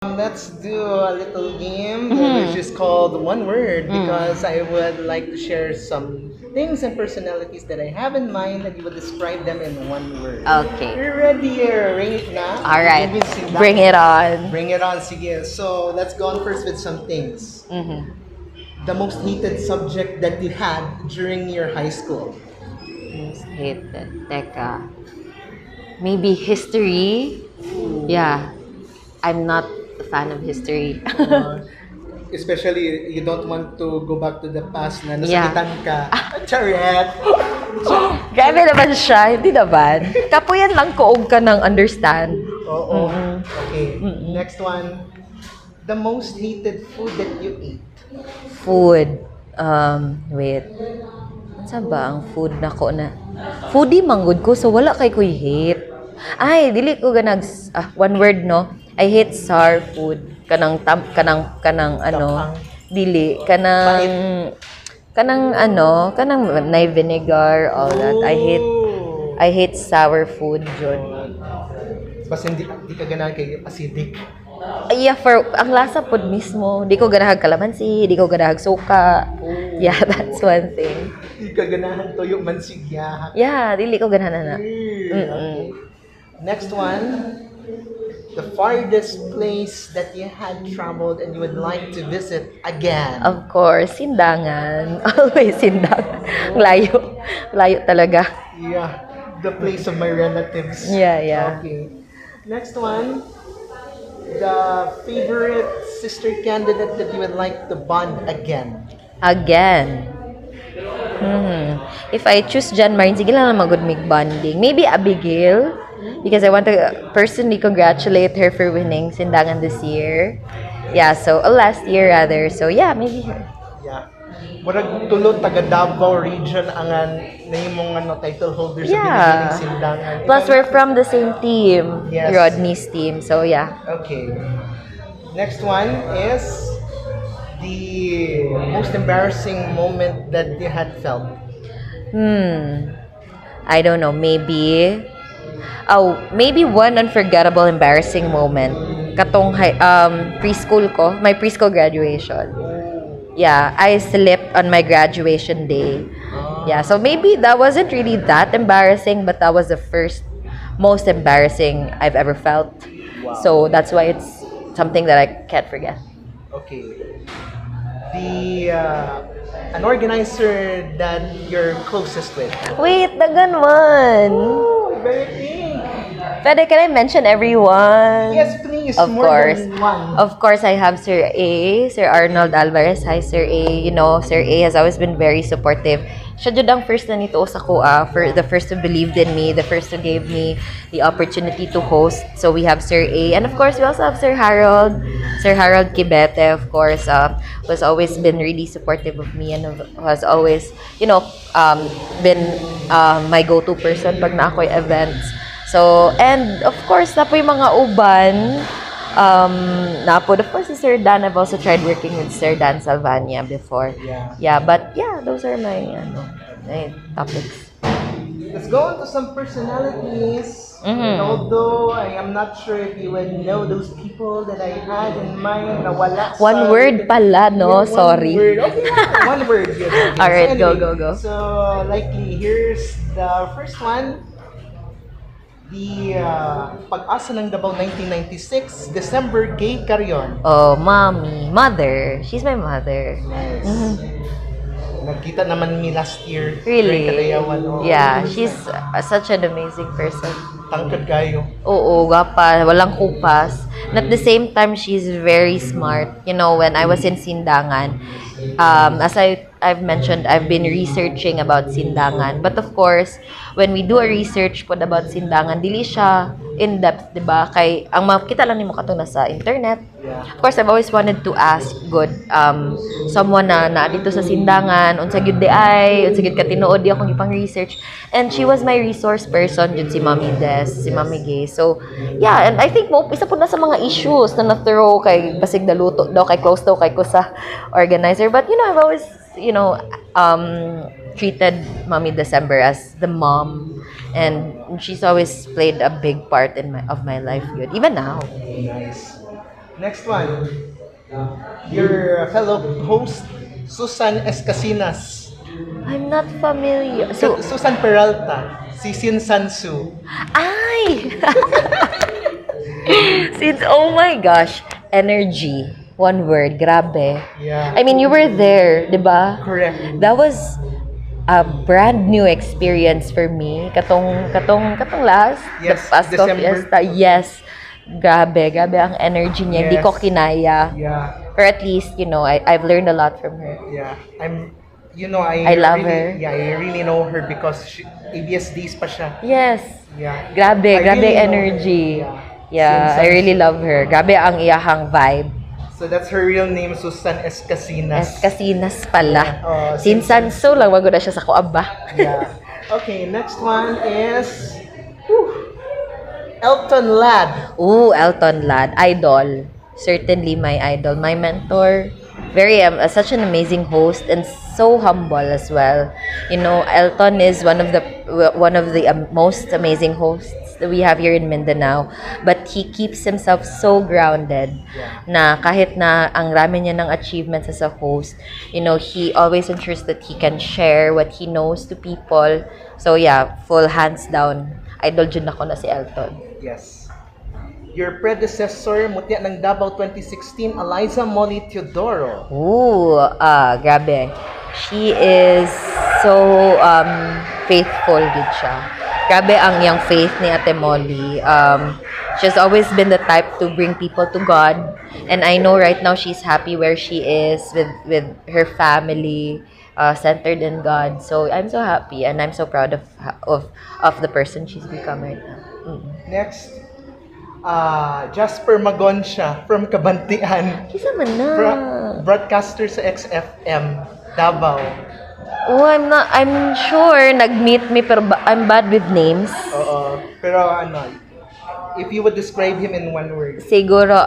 Let's do a little game which is called One Word because I would like to share some things and personalities that I have in mind and you would describe them in one word. Okay. You're ready, right na? All right. Binibining Sindangan. Bring it on. Bring it on, sige. So, let's go on first with some things. Mm-hmm. The most hated subject that you had during your high school. Most hated. Teka. Maybe history? Yeah. I'm not a fan of history. Especially, you don't want to go back to the past na Yeah. nasakitan ka. Charet! Grabe naman siya. Hindi naman. Kapuyan lang koog ka ng understand. Oo. Mm-mm. Okay. Mm-mm. Next one. The most hated food that you ate. Food. Wait. Ano sa ba ang food na ko na? Foodie manggod ko, so wala kay ko'y hate. Ay, dili ko ganag, one word, no? I hate sour food. Kanang ano, dili. Kanang may vinegar, all that. I hate sour food, John. Basta hindi ka ganahan kay acidic. Yeah, for ang lasa pod mismo, di ko ganahag kalamansi, di ko ganahag suka. Yeah, that's one thing. Hindi ka ganahan toyo mansigya. Yeah, dili ko ganahan na. Okay. Next one. The farthest place that you had traveled and you would like to visit again. Of course, Sindangan. Always Sindangan. Layo. Layo talaga. Yeah. The place of my relatives. Yeah. Okay. Next one. The favorite sister candidate that you would like to bond again. Again. If I choose John Martin, sige lang naman good make bonding. Maybe Abigail. Because I want to personally congratulate her for winning Sindangan this year. Yeah, so last year rather. So yeah, maybe her. Yeah. Murag tulo taga Dabaw region ang nahimong title holder sa Binibining Sindangan. Plus we're from the same team, Yes. Rodney's team. So yeah. Okay. Next one is the most embarrassing moment that you had felt. I don't know, maybe one unforgettable embarrassing moment. Katong preschool ko, my preschool graduation. Yeah, I slipped on my graduation day. Yeah, so maybe that wasn't really that embarrassing, but that was the first most embarrassing I've ever felt. Wow. So that's why it's something that I can't forget. Okay. The an organizer that you're closest with. Wait, dagan one. Oh, very big. Pwede, can I mention everyone? Yes, please. Of More course. than one. Of course, I have Sir Arnold Alvarez. Hi, Sir A. You know, Sir A has always been very supportive. Siya jud ang first na nito sa kuha, for the first who believed in me, the first who gave me the opportunity to host. So we have Sir A. And of course, we also have Sir Harold Kibete, of course, who's always been really supportive of me and has always, been my go-to person pag na ako'y events. So, and of course, na po yung mga uban, of course, si Sir Dan. I've also tried working with Sir Dan Salvania before. Yeah, but yeah, those are my topics. Let's go on to some personalities. Although I am not sure if you would know those people that I had in mind na wala sa... One word pala, no? Yeah, Sorry. One word. Okay, one word. Good, okay. Alright, So go. So, likely, here's the first one. The Pag-asa ng Dabaw 1996, December Gay Carrion. Oh, mother. She's my mother. Nice. Nagkita naman mi last year. Really? During Kalayawan. Oh, Yeah, she's such an amazing person. Tangkad kayo. Oo, gapa, walang kupas. And at the same time, she's very smart. You know, when I was in Sindangan, as I've mentioned, I've been researching about Sindangan. But of course, when we do a research po about Sindangan, dili siya in-depth, di ba? Kay, ang makita lang ni mo kato na sa internet. Yeah. Of course, I've always wanted to ask someone na dito sa Sindangan, unsa gyud di ay, unsa gyud ka tinuod di akong ipang research. And she was my resource person, jud si Mami Des, si Mami Gay. So, yeah, and I think isa po na sa mga issues na na-throw kay basig daluto daw, kay close daw kay ko sa organizer. But, I've always, treated Mommy December as the mom, and she's always played a big part of my life. Good, even now. Nice. Next one. Your fellow host, Susan Escasinas. I'm not familiar. So, Susan Peralta. Si Sin Sansu. ay! Since, oh my gosh, energy. One word, grabe. Yeah. I mean, you were there, di ba? Correct. That was a brand new experience for me. Katong last, Yes, the Pasko December. Fiesta. Yes. Grabe ang energy niya. Hindi Yes. ko kinaya. Yeah. But at least, I've learned a lot from her. Yeah. I love her. Yeah, I really know her because ABS-Ds pa siya. Yes. Yeah. Grabe I really know energy. her. Yeah, I really love her. Grabe ang iyahang vibe. So that's her real name, Susan Escasinas. Escasinas pala. Oh, Sinsanso lang, wag na siya sa kuaba. Yeah. Okay, next one is Elton Ladd. Ooh, Elton Ladd. Idol. Certainly my idol. My mentor. Very, such an amazing host and so humble as well. Elton is one of the most amazing hosts that we have here in Mindanao. But he keeps himself so grounded na kahit na ang rami niya ng achievements as a host, he always ensures that he can share what he knows to people. So yeah, full hands down. Idol dyan ako na si Elton. Yes. Your predecessor, Mutya ng Dabaw 2016, Eliza Molly Teodoro. Ooh, grabe. She is so faithful gid siya. Grabe ang yung faith ni Ate Molly. She's always been the type to bring people to God. And I know right now she's happy where she is with her family, centered in God. So I'm so happy and I'm so proud of the person she's become right now. Next, Jasper Magoncia from Kabantian. Kisa man na. Broadcaster sa XFM, Dabaw. Oh, I'm sure nag-meet me pero I'm bad with names. Oo. Pero if you would describe him in one word. Siguro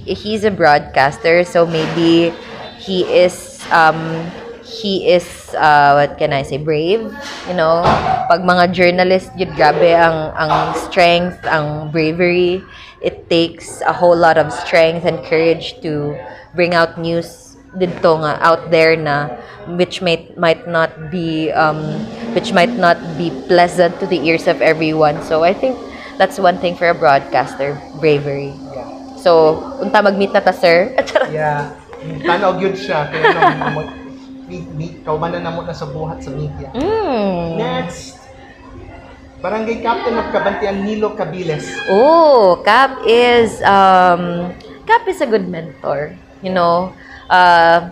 he's a broadcaster, so maybe he is what can I say, brave, pag mga journalist yun, grabe ang strength, ang bravery. It takes a whole lot of strength and courage to bring out news dito nga out there na which might not be pleasant to the ears of everyone. So I think that's one thing for a broadcaster, bravery. Yeah. So unta mag-meet na ta, sir. Yeah. Tanaw yun siya. Kaya kaubanan na mo na sa buhat sa media. Next, Barangay Captain of Kabantian, Nilo Cabiles. Oh, Cap is a good mentor.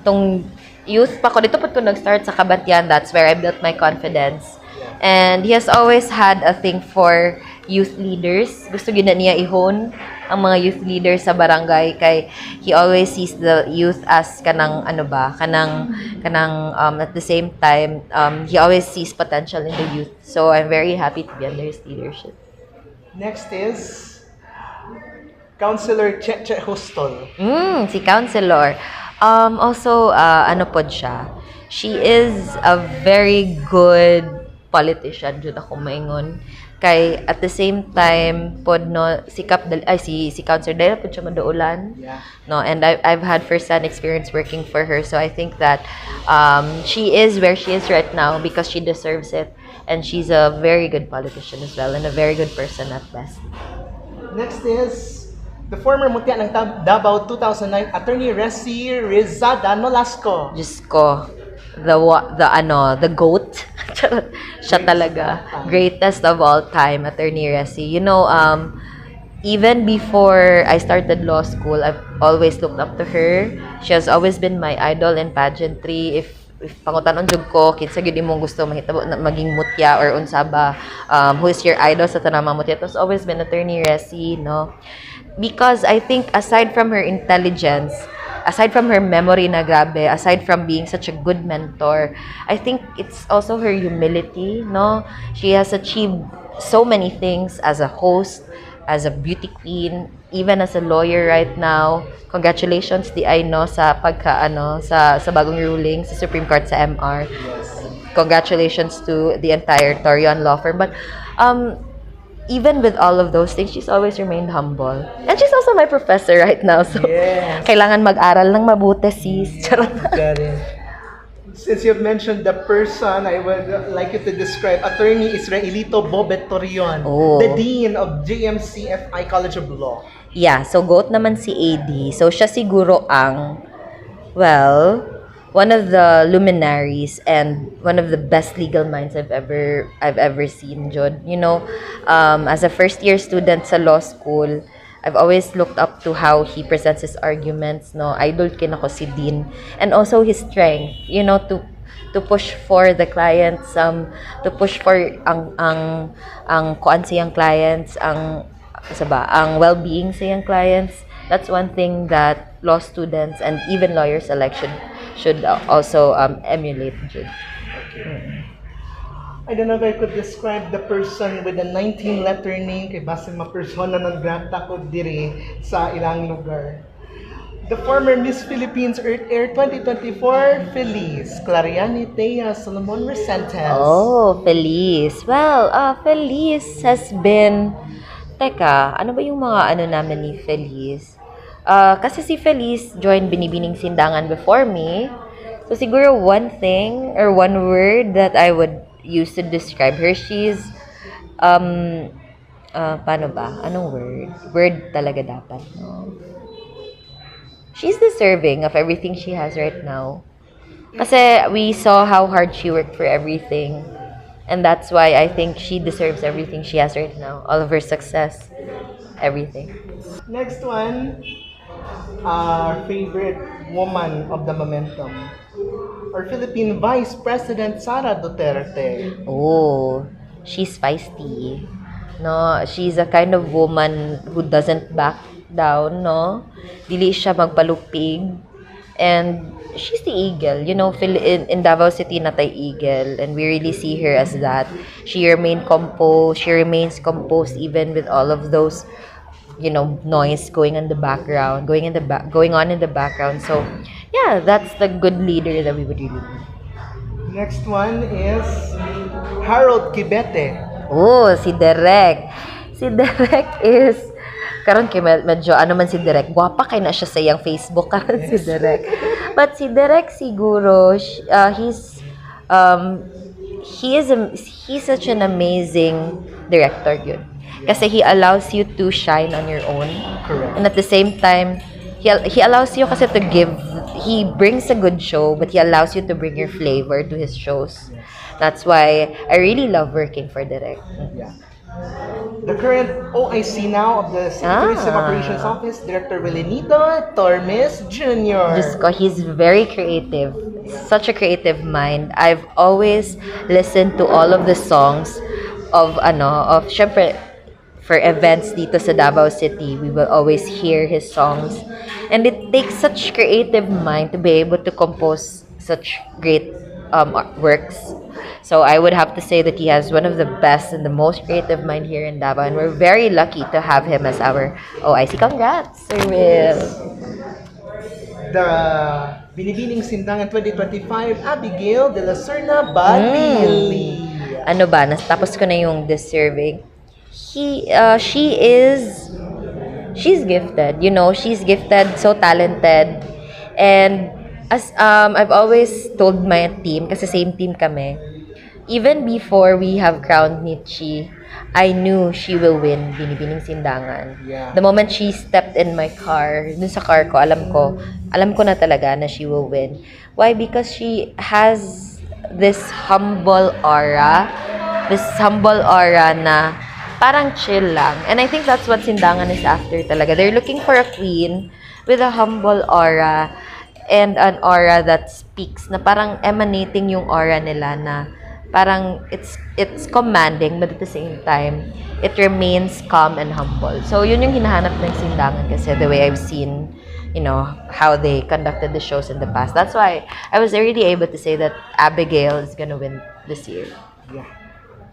Tong youth pa ko dito pat ko nag-start sa Kabantian, that's where I built my confidence. And he has always had a thing for youth leaders. Gusto gina niya ihon ang mga youth leaders sa barangay kay he always sees the youth as kanang at the same time he always sees potential in the youth. So I'm very happy to be under his leadership. Next is Councilor Cheche Hustol. Si Councilor. Also, pod siya. She is a very good politician, jud ako maingon. Kay at the same time pod si Councilor Dela pod siya madaulan. Yeah. No, and I've had first-hand experience working for her, so I think that she is where she is right now because she deserves it, and she's a very good politician as well and a very good person at best. Next is the former Mutya ng Dabaw 2009, Attorney Resi Rizada Nolasco. Diyos ko, the GOAT. Siya talaga. Greatest of all time, Attorney Resi. Even before I started law school, I've always looked up to her. She has always been my idol in pageantry. If pangutanon jud ko, kinsa gyud imong gusto mahitabo na maging mutya or unsa ba, who is your idol sa tanang mga mutya? It has always been Attorney Resi, no? Because I think aside from her intelligence, aside from her memory na grabe, aside from being such a good mentor, I think it's also her humility, no? She has achieved so many things as a host, as a beauty queen, even as a lawyer right now. Congratulations di ay no sa sa bagong ruling sa Supreme Court sa MR. Congratulations to the entire Torion law firm. But even with all of those things, she's always remained humble. And she's also my professor right now. So, Yes. kailangan mag-aral ng mabuti, sis. Charot. Got it. Since you've mentioned the person, I would like you to describe Attorney Israelito Bobet Torion, Oh. the Dean of JMCFI College of Law. Yeah, so goat naman si AD. So, siya siguro ang, well, one of the luminaries and one of the best legal minds I've ever seen, Jod. You know, as a first year student sa law school, I've always looked up to how he presents his arguments, no. Idol kin ako si Dean, and also his strength, you know, to push for the clients, to push for ang kuan siyang clients, ang well-being siyang clients. That's one thing that law students and even lawyers alike should also emulate, Jud. I don't know if I could describe the person with the 19-letter name kay basin ma-persona non grata ko diri sa ilang lugar. The former Miss Philippines Earth Air 2024, Feliz Clariani Thea Solomon Resentes. Oh, Feliz. Well, Feliz has been... Teka, ano ba yung mga ano namin ni Feliz? Kasi si Feliz joined Binibining Sindangan before me. So, siguro one thing or one word that I would use to describe her, she's, paano ba? Anong word? Word talaga dapat, no? She's deserving of everything she has right now. Kasi we saw how hard she worked for everything. And that's why I think she deserves everything she has right now. All of her success. Everything. Next one, our favorite woman of the momentum. Our Philippine Vice President Sara Duterte. Oh, she's feisty. No, she's a kind of woman who doesn't back down, no? Dili siya magpalupig. And she's the eagle. You know, in Davao City natay eagle, and we really see her as that. She remains composed even with all of those, you know, noise going on in the background. So, yeah, that's the good leader that we would really need. Next one is Harold Kibete. Oh, si Derek. Si Derek is karon kay medyo ano man si Derek, gwapa kay na siya sa iyang Facebook karon si Derek. But si Derek siguro he's such an amazing director yun. Kasi he allows you to shine on your own. Correct. And at the same time, he allows you kasi to give, he brings a good show, but he allows you to bring your flavor to his shows. That's why I really love working for Derek. Yeah. The current OIC now of the Tourism Operations Office, Director Belenito Tormes Jr. Just ko, he's very creative. Such a creative mind. I've always listened to all of the songs of syempre, for events dito sa Davao City, we will always hear his songs. And it takes such creative mind to be able to compose such great works. So I would have to say that he has one of the best and the most creative mind here in Davao, and we're very lucky to have him as our OIC. Congrats, Sir Will. The Binibining Sindangan 2025, Abigail de la Serna Badili. Ano ba? Tapos ko na yung deserving. She's gifted. You know, she's gifted, so talented. And as I've always told my team, kasi same team kami, even before we have crowned Nietzsche, I knew she will win Binibining Sindangan. Yeah. The moment she stepped in my car, dun sa car ko, alam ko na talaga na she will win. Why? Because she has this humble aura na parang chill lang. And I think that's what Sindangan is after talaga. They're looking for a queen with a humble aura and an aura that speaks, na parang emanating yung aura nila na parang it's commanding, but at the same time, it remains calm and humble. So, yun yung hinahanap ng Sindangan kasi the way I've seen, you know, how they conducted the shows in the past. That's why I was already able to say that Abigail is gonna win this year. Yeah.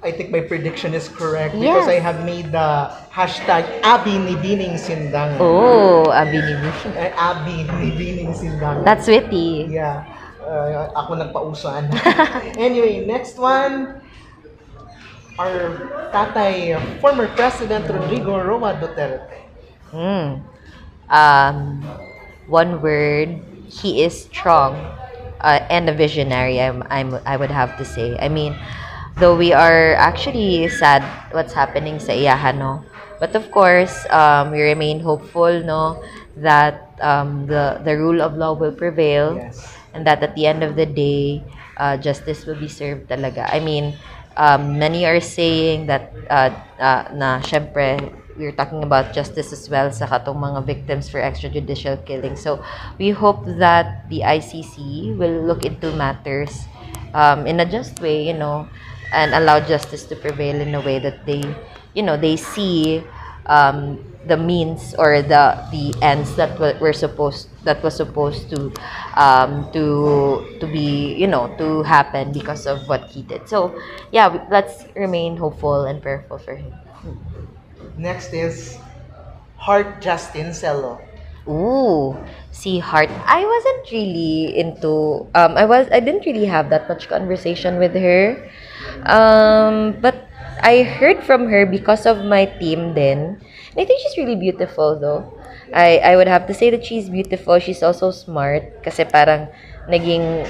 I think my prediction is correct Yes. because I have made the hashtag Binibining Sindangan. Oh, Binibining. Binibining Sindangan. That's witty. Yeah. Ako nagpausan. Anyway, next one. our tatay, former President Rodrigo Roa Duterte? Hmm. Um, One word, he is strong and a visionary. I would have to say. I mean, though we are actually sad what's happening sa iyahan, no? But of course, we remain hopeful, no, that the rule of law will prevail, Yes. and that at the end of the day, justice will be served talaga. I mean, many are saying that na syempre we're talking about justice as well sa katong mga victims for extrajudicial killing. So we hope that the ICC will look into matters in a just way, and allow justice to prevail in a way that they see the means or the ends that was supposed to be to happen because of what he did. So yeah, let's remain hopeful and prayerful for him. Next is Heart Justin Cello. Ooh, see, Heart. I wasn't really into. I didn't really have that much conversation with her. But I heard from her because of my team. Then, and I think she's really beautiful, though. I would have to say that she's beautiful. She's also smart. Kasi parang naging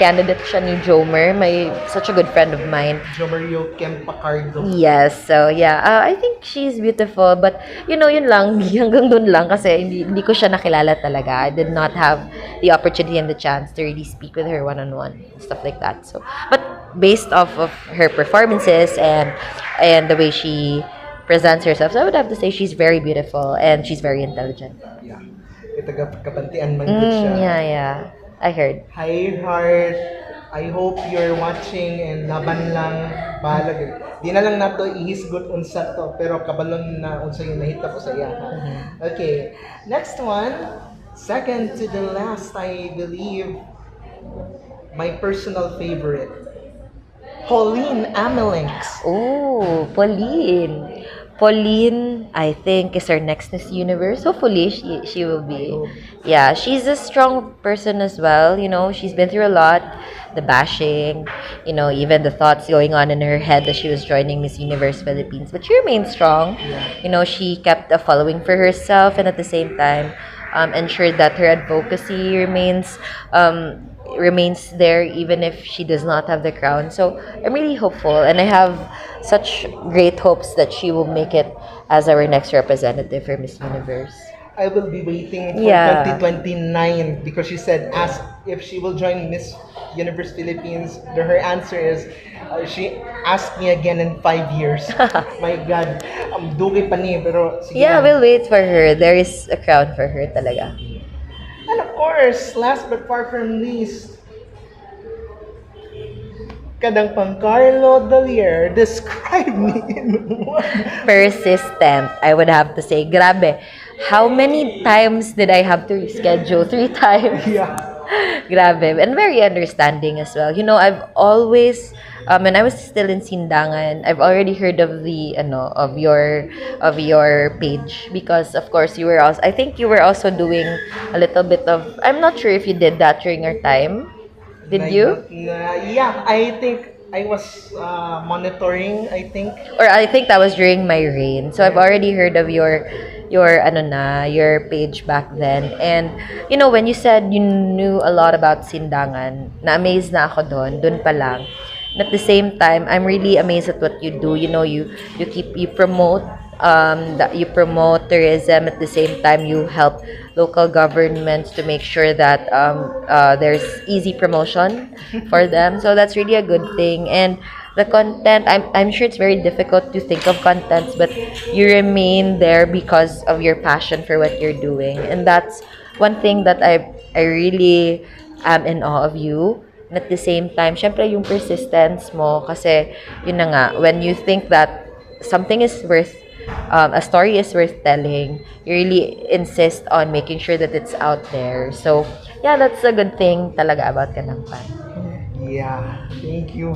candidate siya ni Jomer, such a good friend of mine. Jomario Kempacardo. Yes, so yeah, I think she's beautiful, but yun lang, hanggang dun lang kasi hindi ko siya nakilala talaga. I did not have the opportunity and the chance to really speak with her one-on-one, stuff like that. So, but based off of her performances and the way she presents herself, so I would have to say she's very beautiful and she's very intelligent. Yeah. Kabantian man good siya. Yeah, I heard. Hi Heart, I hope you're watching and laban lang balag. Di na lang nato ihisgot unsa to pero kabalon na unsa yung nahita ko sa iya. Okay, next one, second to the last, I believe my personal favorite, Pauline Amelinx. Oh, Pauline. Pauline, I think, is our next Miss Universe. Hopefully, she will be. Yeah, she's a strong person as well. She's been through a lot. The bashing, even the thoughts going on in her head that she was joining Miss Universe Philippines. But she remained strong. She kept a following for herself and at the same time ensured that her advocacy remains there even if she does not have the crown. So I'm really hopeful and I have such great hopes that she will make it as our next representative for Miss Universe. I will be waiting for Yeah. 2029 because she said ask if she will join Miss Universe Philippines. Her answer is she asked me again in 5 years. My God, dugay pa ni pero sige Yeah, lang. we'll wait for her. There is a crown for her talaga. And of course, last but far from least, Kadangpan Carlo Dalier, describe me in one. Persistent, I would have to say. Grabe. How many times did I have to reschedule? 3 times. Yeah. Grabe. And very understanding as well. I've always, when I was still in Sindangan, I've already heard of of your page because of course I think you were also doing a little bit of, I'm not sure if you did that during our time. Did you? Yeah, I think I was monitoring, I think. Or I think that was during my reign. So I've already heard of your your page back then. And when you said you knew a lot about Sindangan, na-amaze na ako doon pa lang. And at the same time, I'm really amazed at what you do. You promote you promote tourism. At the same time, you help local governments to make sure that there's easy promotion for them. So that's really a good thing. And the content, I'm sure it's very difficult to think of contents, but you remain there because of your passion for what you're doing. And that's one thing that I really am in awe of you. And at the same time, syempre yung persistence mo kasi yun na nga, when you think that something is worth a story is worth telling, you really insist on making sure that it's out there. So, yeah, that's a good thing talaga about Kadangpan. Yeah, thank you.